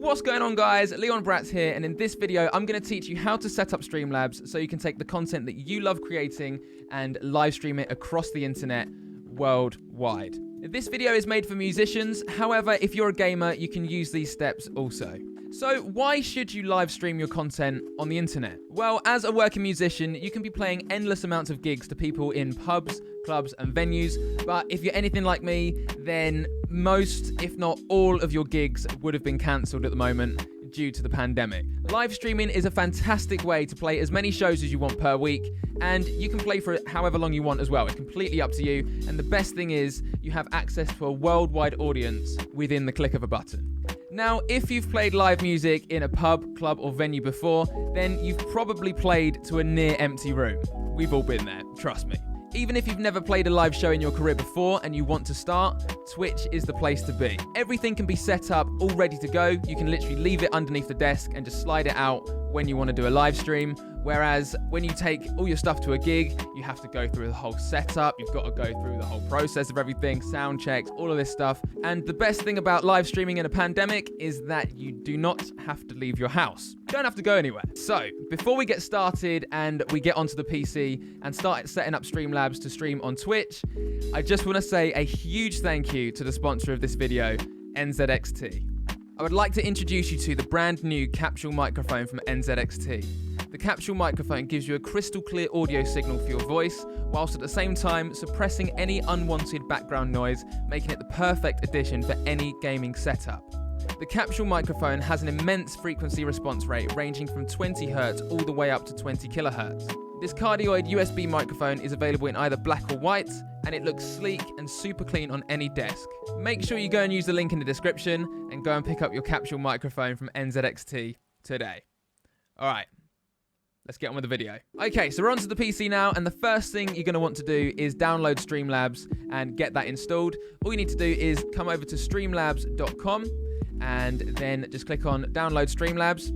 What's going on, guys? LeonBratt's here, and in this video I'm going to teach you how to set up Streamlabs so you can take the content that you love creating and live stream it across the internet worldwide. This video is made for musicians, however, if you're a gamer, you can use these steps also. So why should you live stream your content on the internet? Well, as a working musician, you can be playing endless amounts of gigs to people in pubs, clubs and venues, but if you're anything like me, then most, if not all, of your gigs would have been cancelled at the moment due to the pandemic. Live streaming is a fantastic way to play as many shows as you want per week, and you can play for it however long you want as well. It's completely up to you, and the best thing is you have access to a worldwide audience within the click of a button. Now, if you've played live music in a pub, club or venue before, then you've probably played to a near empty room. We've all been there, trust me. Even if you've never played a live show in your career before and you want to start, Twitch is the place to be. Everything can be set up, all ready to go. You can literally leave it underneath the desk and just slide it out when you want to do a live stream. Whereas when you take all your stuff to a gig, you have to go through the whole setup. You've got to go through the whole process of everything, sound checks, all of this stuff. And the best thing about live streaming in a pandemic is that you do not have to leave your house. You don't have to go anywhere. So before we get started and we get onto the PC and start setting up Streamlabs to stream on Twitch, I just want to say a huge thank you to the sponsor of this video, NZXT. I would like to introduce you to the brand new Capsule microphone from NZXT. The Capsule microphone gives you a crystal clear audio signal for your voice, whilst at the same time suppressing any unwanted background noise, making it the perfect addition for any gaming setup. The Capsule microphone has an immense frequency response rate ranging from 20 Hz all the way up to 20 kHz. This cardioid USB microphone is available in either black or white, and it looks sleek and super clean on any desk. Make sure you go and use the link in the description and go and pick up your Capsule microphone from NZXT today. Alright, let's get on with the video. Okay, so we're onto the PC now, and the first thing you're going to want to do is download Streamlabs and get that installed. All you need to do is come over to streamlabs.com and then just click on download Streamlabs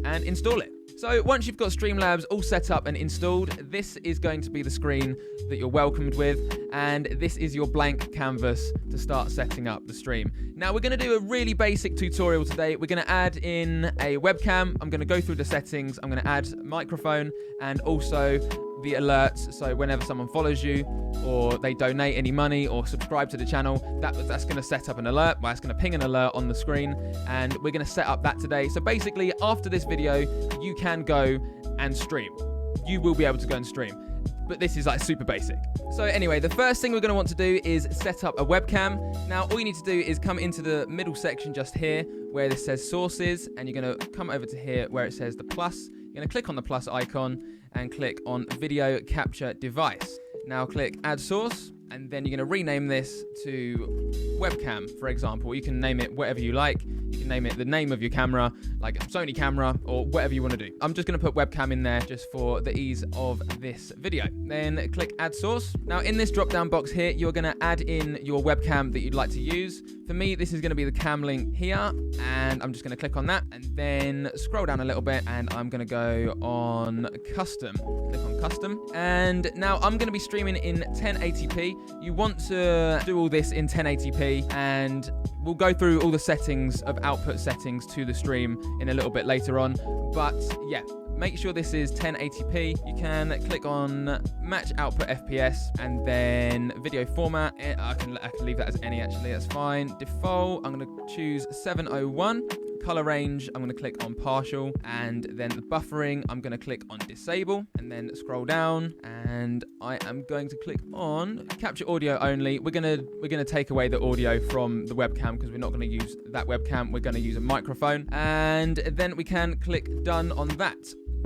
and install it. So once you've got Streamlabs all set up and installed, this is going to be the screen that you're welcomed with, and this is your blank canvas to start setting up the stream. Now we're going to do a really basic tutorial today. We're going to add in a webcam. I'm going to go through the settings. I'm going to add a microphone and also the alerts, so whenever someone follows you or they donate any money or subscribe to the channel, that's going to set up an alert. Well, it's going to ping an alert on the screen, and we're going to set up that today. So basically, after this video, you can go and stream. You will be able to go and stream, but this is like super basic. So anyway, the first thing we're going to want to do is set up a webcam. Now, all you need to do is come into the middle section just here where this says sources, and you're going to come over to here where it says the plus. You're going to click on the plus icon and click on video capture device. Now click add source, and then you're going to rename this to webcam, for example. You can name it whatever you like. You can name it the name of your camera, like a Sony camera or whatever you want to do. I'm just going to put webcam in there just for the ease of this video. Then click add source. Now in this drop down box here, you're going to add in your webcam that you'd like to use. For me, this is going to be the cam link here, and I'm just going to click on that and then scroll down a little bit, and I'm going to go on custom. Click on custom, and now I'm going to be streaming in 1080p. You want to do all this in 1080p, and we'll go through all the settings of output settings to the stream in a little bit later on, but yeah, make sure this is 1080p. You can click on match output FPS and then video format. I can leave that as any, actually, that's fine. Default, I'm going to choose 701. Color range, I'm going to click on partial, and then the buffering, I'm going to click on disable, and then scroll down, and I am going to click on capture audio only. We're going to take away the audio from the webcam because we're not going to use that webcam. We're going to use a microphone, and then we can click done on that.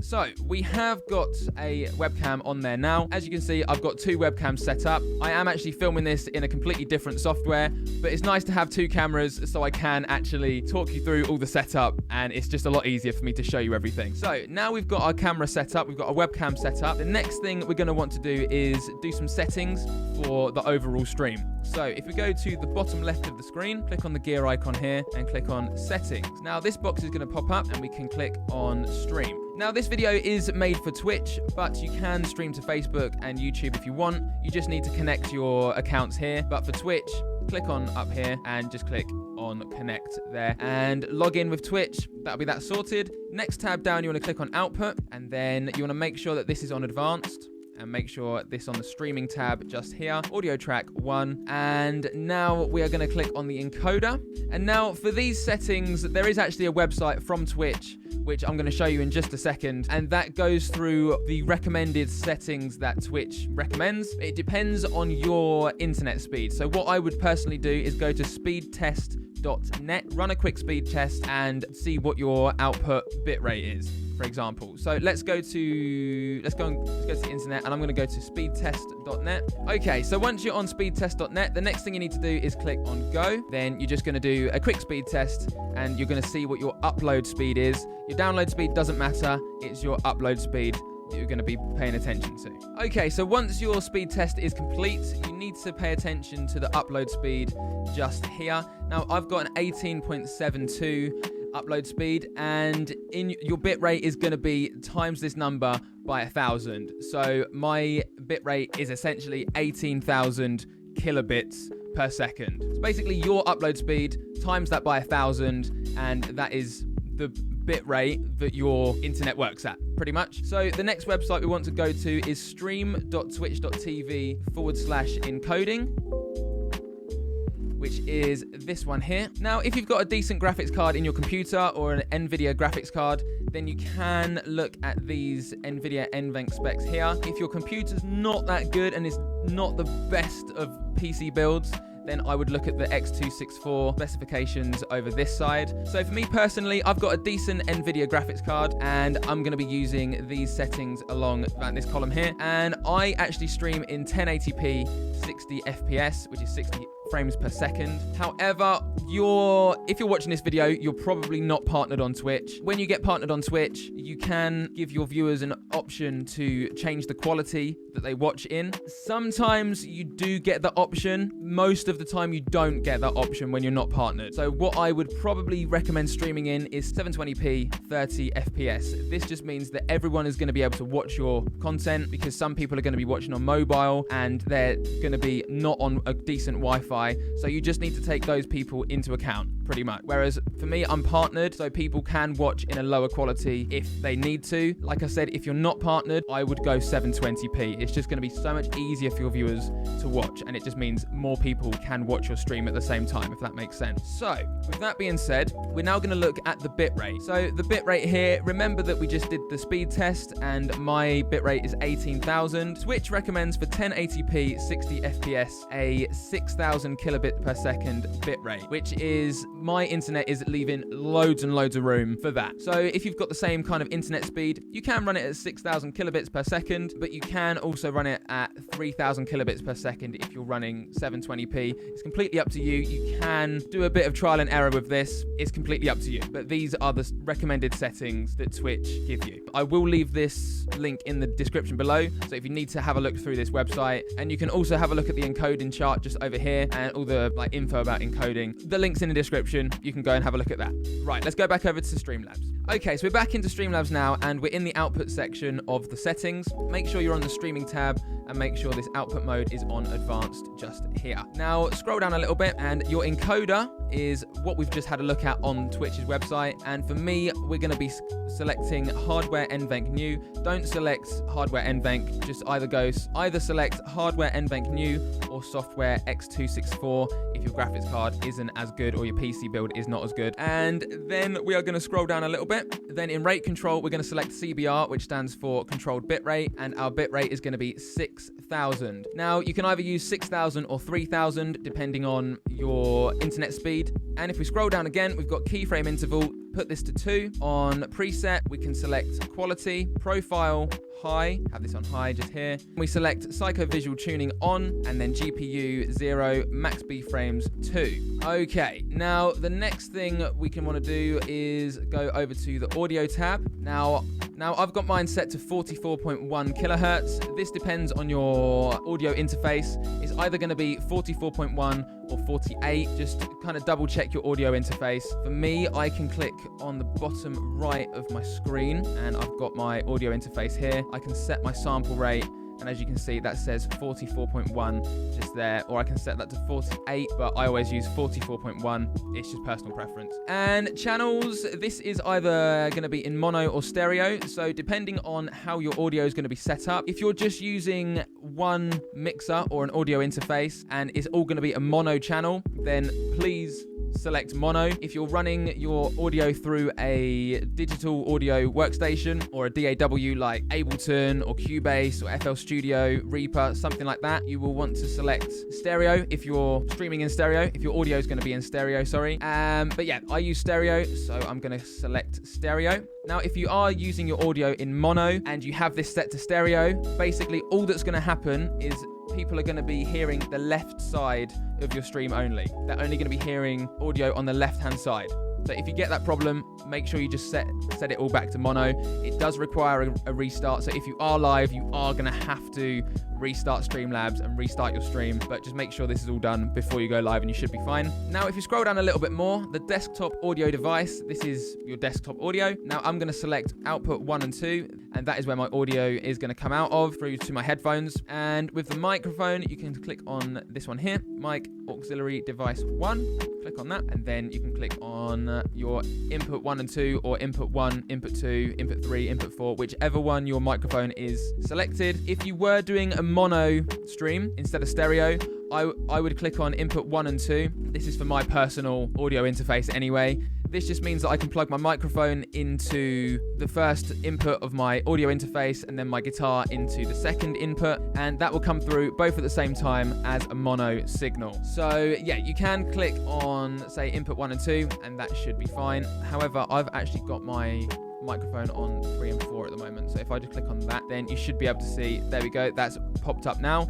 So we have got a webcam on there now. As you can see, I've got two webcams set up. I am actually filming this in a completely different software, but it's nice to have two cameras so I can actually talk you through all the setup, and it's just a lot easier for me to show you everything. So now we've got our camera set up, we've got our webcam set up. The next thing we're going to want to do is do some settings for the overall stream. So if we go to the bottom left of the screen, click on the gear icon here and click on settings. Now this box is going to pop up and we can click on stream. Now this video is made for Twitch, but you can stream to Facebook and YouTube if you want. You just need to connect your accounts here. But for Twitch, click on up here and just click on connect there and log in with Twitch. That'll be that sorted. Next tab down, you want to click on output, and then you want to make sure that this is on advanced, and make sure this on the streaming tab just here, audio track 1. And now we are going to click on the encoder. And now for these settings, there is actually a website from Twitch, which I'm going to show you in just a second. And that goes through the recommended settings that Twitch recommends. It depends on your internet speed. So what I would personally do is go to speedtest.net, run a quick speed test and see what your output bitrate is, for example. So let's go to the internet, and I'm going to go to speedtest.net. Okay, so once you're on speedtest.net, the next thing you need to do is click on go. Then you're just going to do a quick speed test, and you're going to see what your upload speed is. Your download speed doesn't matter, it's your upload speed that you're going to be paying attention to. Okay, so once your speed test is complete, you need to pay attention to the upload speed just here. Now I've got an 18.72 upload speed, and in your bitrate is going to be times this number by 1,000. So my bitrate is essentially 18,000 kilobits per second. So basically your upload speed times that by 1,000, and that is the bitrate that your internet works at, pretty much. So the next website we want to go to is stream.twitch.tv/encoding, which is this one here. Now, if you've got a decent graphics card in your computer or an NVIDIA graphics card, then you can look at these NVIDIA NVENC specs here. If your computer's not that good and is not the best of PC builds, then I would look at the X264 specifications over this side. So for me personally, I've got a decent NVIDIA graphics card, and I'm going to be using these settings along this column here. And I actually stream in 1080p 60 FPS, which is 60 frames per second. However, if you're watching this video, you're probably not partnered on Twitch. When you get partnered on Twitch, you can give your viewers an option to change the quality that they watch in. Sometimes you do get the option. Most of the time you don't get that option when you're not partnered. So what I would probably recommend streaming in is 720p 30 FPS. This just means that everyone is going to be able to watch your content, because some people are going to be watching on mobile and they're going to be not on a decent Wi-Fi. So you just need to take those people into account, pretty much. Whereas for me, I'm partnered, so people can watch in a lower quality if they need to. Like I said, if you're not partnered, I would go 720p. It's just going to be so much easier for your viewers to watch, and it just means more people can watch your stream at the same time, if that makes sense. So with that being said, we're now going to look at the bitrate. So the bitrate here, remember that we just did the speed test, and my bitrate is 18,000. Twitch recommends for 1080p 60 FPS a 6,000 kilobit per second bitrate, which is, my internet is leaving loads and loads of room for that. So if you've got the same kind of internet speed, you can run it at 6,000 kilobits per second, but you can also run it at 3,000 kilobits per second if you're running 720p. It's completely up to you. You can do a bit of trial and error with this. It's completely up to you. But these are the recommended settings that Twitch give you. I will leave this link in the description below, so if you need to have a look through this website, and you can also have a look at the encoding chart just over here, and all the info about encoding. The link's in the description. You can go and have a look at that. Right, let's go back over to Streamlabs. Okay, so we're back into Streamlabs now, and we're in the output section of the settings. Make sure you're on the streaming tab, and make sure this output mode is on advanced just here. Now, scroll down a little bit, and your encoder is what we've just had a look at on Twitch's website. And for me, we're going to be selecting hardware NVENC new. Don't select hardware NVENC, just either select hardware NVENC new or software X264 if your graphics card isn't as good or your PC build is not as good. And then we are going to scroll down a little bit. Then in rate control, we're going to select CBR, which stands for controlled bitrate, and our bitrate is going to be 6,000. Now, you can either use 6,000 or 3,000 depending on your internet speed. And if we scroll down again, we've got keyframe interval. Put this to 2. On preset, we can select quality, profile, high. Have this on high just here. We select psychovisual tuning on, and then GPU 0, max B frames 2. Okay, now the next thing we can want to do is go over to the audio tab. Now I've got mine set to 44.1 kilohertz. This depends on your audio interface. It's either going to be 44.1 or 48. Just kind of double check your audio interface. For me, I can click on the bottom right of my screen, and I've got my audio interface here. I can set my sample rate and as you can see, that says 44.1 just there, or I can set that to 48, but I always use 44.1. It's just personal preference. And channels, this is either going to be in mono or stereo, so depending on how your audio is going to be set up, if you're just using one mixer or an audio interface and it's all going to be a mono channel, then please select mono. If you're running your audio through a digital audio workstation or a DAW like Ableton or Cubase or FL Studio, Reaper, something like that, you will want to select stereo if you're streaming in stereo, if your audio is going to be in stereo, sorry. But yeah, I use stereo, so I'm going to select stereo. Now, if you are using your audio in mono and you have this set to stereo, basically all that's going to happen is people are going to be hearing the left side of your stream only. They're only going to be hearing audio on the left-hand side. So if you get that problem, make sure you just set it all back to mono. It does require a restart. So if you are live, you are going to have to restart Streamlabs and restart your stream. But just make sure this is all done before you go live and you should be fine. Now, if you scroll down a little bit more, the desktop audio device, this is your desktop audio. Now I'm going to select output 1 and 2. And that is where my audio is going to come out of through to my headphones. And with the microphone, you can click on this one here, mic auxiliary device 1. Click on that, and then you can click on your input 1 and 2, or input 1, input 2, input 3, input 4, whichever one your microphone is selected. If you were doing a mono stream instead of stereo, I would click on input 1 and 2. This is for my personal audio interface anyway. This just means that I can plug my microphone into the first input of my audio interface and then my guitar into the second input, and that will come through both at the same time as a mono signal. So yeah, you can click on, say, input 1 and 2, and that should be fine. However, I've actually got my microphone on 3 and 4 at the moment, so if I just click on that, then you should be able to see, there we go, that's popped up now.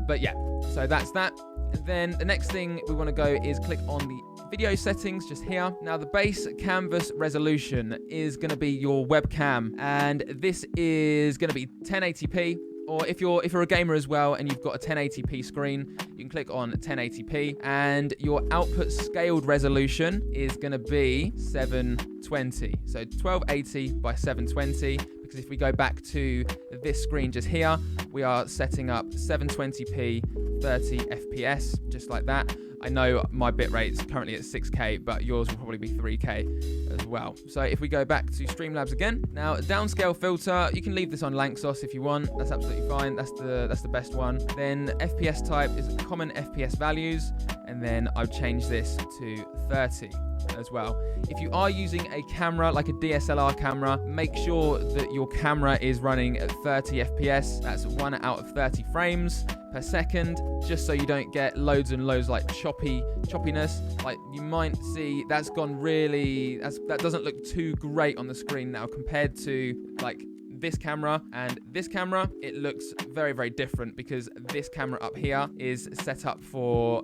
But yeah, so that's that. And then the next thing we want to go is click on the video settings just here. Now the base canvas resolution is going to be your webcam, and this is going to be 1080p. Or if you're a gamer as well and you've got a 1080p screen, you can click on 1080p, and your output scaled resolution is going to be 720. So 1280 by 720. Because if we go back to this screen just here, we are setting up 720p 30 FPS, just like that. I know my bitrate's currently at 6K, but yours will probably be 3K as well. So if we go back to Streamlabs again, now downscale filter, you can leave this on Lanczos if you want. That's absolutely fine. That's the best one. Then FPS type is common FPS values, and then I've changed this to 30 as well. If you are using a camera like a DSLR camera, make sure that your camera is running at 30 FPS. That's 1 out of 30 frames per second, just so you don't get loads and loads like choppiness. Like you might see that's gone really, that doesn't look too great on the screen now compared to like this camera and this camera. It looks very, very different because this camera up here is set up for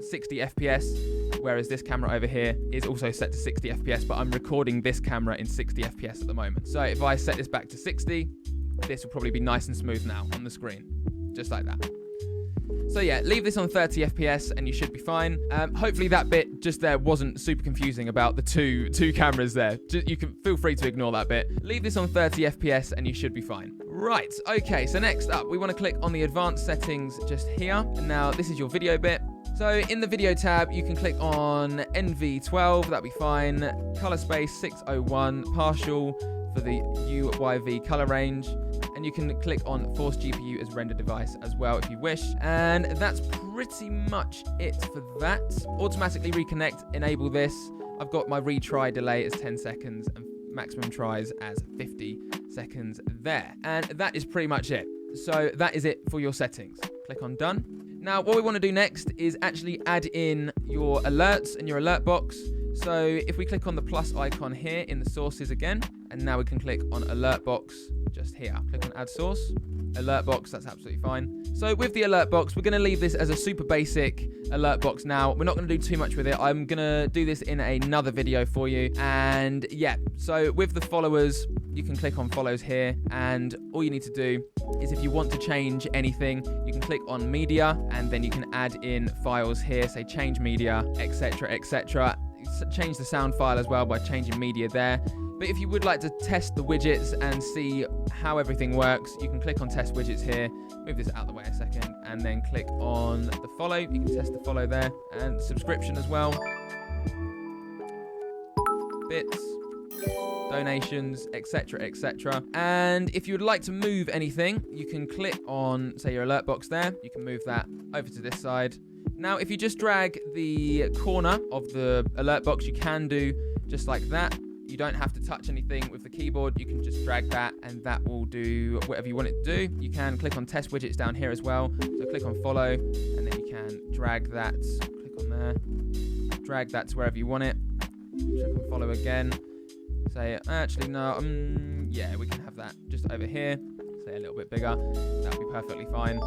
60 FPS, whereas this camera over here is also set to 60 FPS, but I'm recording this camera in 60 FPS at the moment. So if I set this back to 60, this will probably be nice and smooth now on the screen, just like that. So yeah, leave this on 30 FPS and you should be fine. Hopefully that bit just there wasn't super confusing about the two cameras there. You can feel free to ignore that bit. Leave this on 30 FPS and you should be fine. Right, okay, so next up, we want to click on the advanced settings just here. And now this is your video bit. So in the video tab, you can click on NV12, that'll be fine. Color space 601, partial for the UYV color range. And you can click on force GPU as render device as well if you wish. And that's pretty much it for that. Automatically reconnect, enable this. I've got my retry delay as 10 seconds and maximum tries as 50 seconds there. And that is pretty much it. So that is it for your settings. Click on done. Now, what we want to do next is actually add in your alerts and your alert box. So if we click on the plus icon here in the sources again, and now we can click on alert box just here. Click on add source, alert box, that's absolutely fine. So with the alert box, we're going to leave this as a super basic alert box now. We're not going to do too much with it. I'm going to do this in another video for you. And yeah, so with the followers, you can click on follows here, and all you need to do is if you want to change anything, you can click on media, and then you can add in files here, say change media, etc., etc. Change the sound file as well by changing media there. But if you would like to test the widgets and see how everything works, you can click on test widgets here. Move this out of the way a second, and then click on the follow. You can test the follow there, and subscription as well. Bits, donations, etc, etc. And if you would like to move anything, you can click on, say, your alert box there. You can move that over to this side. Now, if you just drag the corner of the alert box, you can do just like that. You don't have to touch anything with the keyboard. You can just drag that, and that will do whatever you want it to do. You can click on test widgets down here as well. So click on follow, and then you can drag that. Click on there. Drag that to wherever you want it. Click on follow again. Say, actually, no, yeah, we can have that just over here. Say a little bit bigger. That'll be perfectly fine.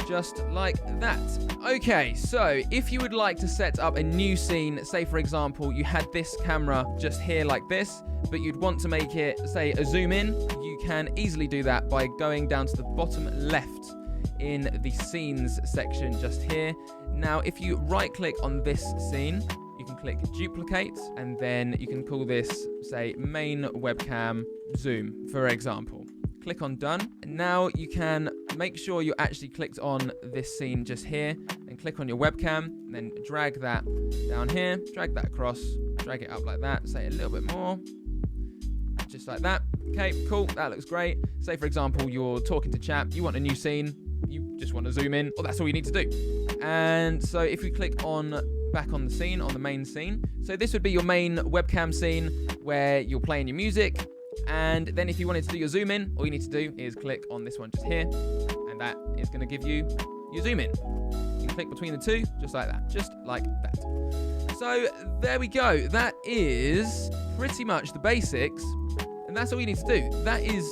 Just like that. Okay, so if you would like to set up a new scene, say for example, you had this camera just here like this, but you'd want to make it, say, a zoom in, you can easily do that by going down to the bottom left in the scenes section just here. Now, if you right click on this scene, you can click duplicate, and then you can call this, say, main webcam zoom, for example. Click on done. And now you can make sure you actually clicked on this scene just here, and click on your webcam, and then drag that down here, drag that across, drag it up like that, say a little bit more, just like that. Okay, cool, that looks great. Say for example, you're talking to chat, you want a new scene, you just want to zoom in, well, that's all you need to do. And so if we click on back on the scene, on the main scene, so this would be your main webcam scene where you're playing your music. And then if you wanted to do your zoom in, all you need to do is click on this one just here, and that is going to give you your zoom in. You can click between the two, just like that, So there we go. That is pretty much the basics, and that's all you need to do. That is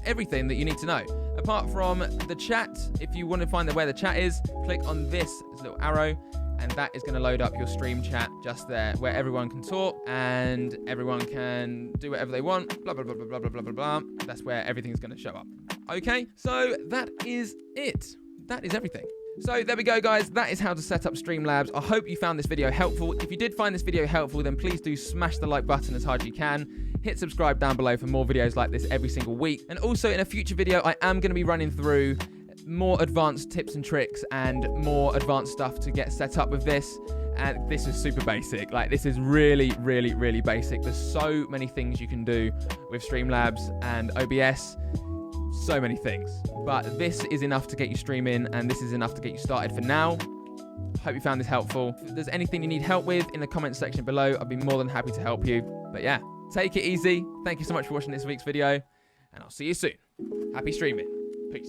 everything that you need to know. Apart from the chat, if you want to find out where the chat is, click on this little arrow, and that is going to load up your stream chat just there, where everyone can talk and everyone can do whatever they want, blah, blah, blah, blah, blah, blah, blah, blah. That's where everything's going to show up. Okay, so that is it. That is everything. So there we go, guys. That is how to set up Streamlabs. I hope you found this video helpful. If you did find this video helpful, then please do smash the like button as hard as you can. Hit subscribe down below for more videos like this every single week. And also in a future video, I am going to be running through more advanced tips and tricks and more advanced stuff to get set up with this. And this is super basic. Like, this is really, really, really basic. There's so many things you can do with Streamlabs and OBS. So many things. But this is enough to get you streaming, and this is enough to get you started for now. Hope you found this helpful. If there's anything you need help with in the comments section below, I'd be more than happy to help you. But yeah, take it easy. Thank you so much for watching this week's video, and I'll see you soon. Happy streaming. Peace.